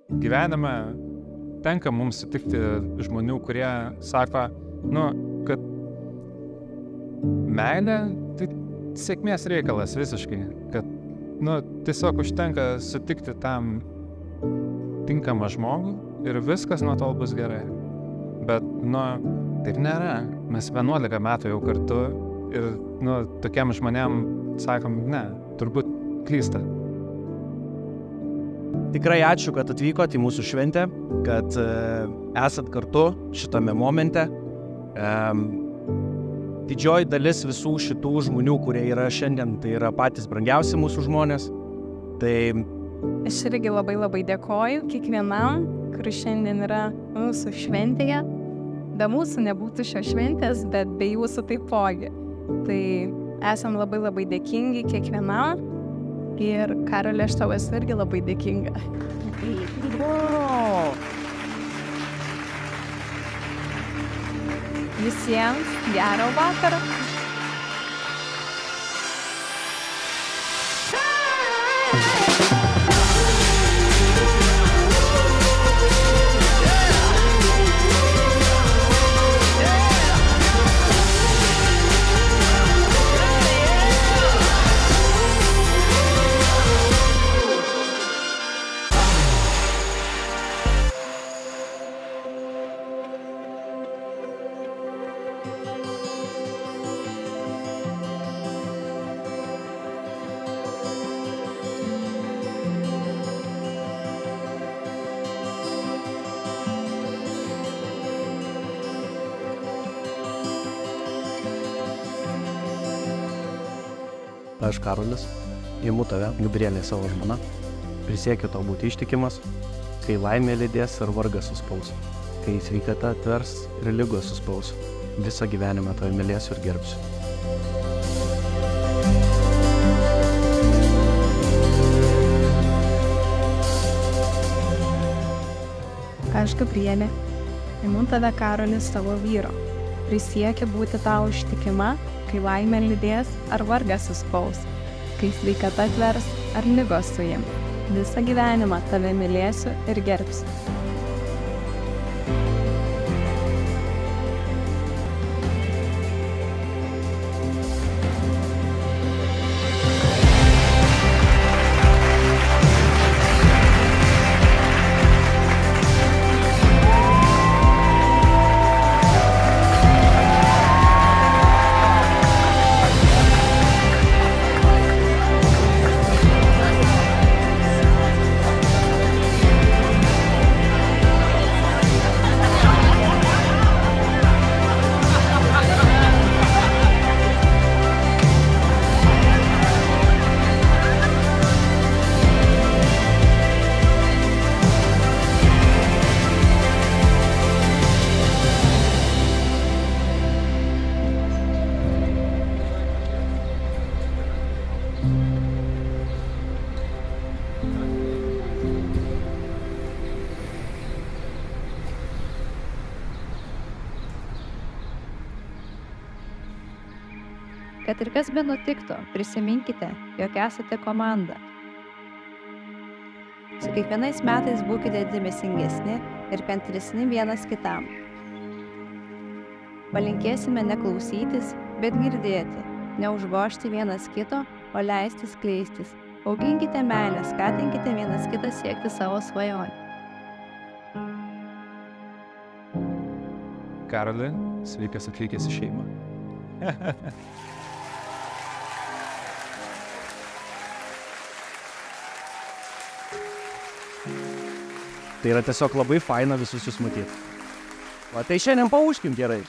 gyvenime tenka mums sutikti žmonių, kurie sako, kad meilė tai sėkmės reikalas visiškai, kad tiesiog užtenka sutikti tam tinkamą žmogų ir viskas nuo tol bus gerai. Bet, taip nėra. Mes 11 metų jau kartu ir, tokiem žmonėm sakom, ne, turbūt klysta. Tikrai ačiū, kad atvykot į mūsų šventę, kad esat kartu šitame momente. Didžioji dalis visų šitų žmonių, kurie yra šiandien, tai yra patys brangiausi mūsų žmonės. Tai aš irgi labai dėkoju kiekvienam, kuris šiandien yra mūsų šventėje. Be mūsų nebūtų šios šventės, bet be jūsų taipogi. Tai esam labai dėkingi kiekvienam. Ir Karoli, aš tau esu irgi labai dėkinga. Visiems gero vakaro. Aš Karolis, imu tave, Gabrielė savo žmona, prisiekiu tau būti ištikimas, kai laimė lydės ir vargas suspaus, kai sveikata atvers ir ligos suspaus, visą gyvenimą tave mylėsiu ir gerbsiu. Aš Gabrielė, imu tave Karolis savo vyro, prisiekiu būti tau ištikima, kai laimė lydės ar vargas suspaus, kai sveikata atvers ar ligos suims, visą gyvenimą tave mylėsiu ir gerbsiu. Kad ir kas be nutiktų, prisiminkite, jog esate komanda. Su kiekvienais metais būkite dėmesingesni ir kantresni vienas kitam. Palinkėsime neklausytis, bet girdėti, neužgožti vienas kito, o leisti skleistis. Auginkite meilę, skatinkite vienas kitą siekti savo svajonę. Karoli, sveikas atvykęs į šeimą. Tai yra tiesiog labai faina visus jūs matyti. O tai šiandien pauškim gerai.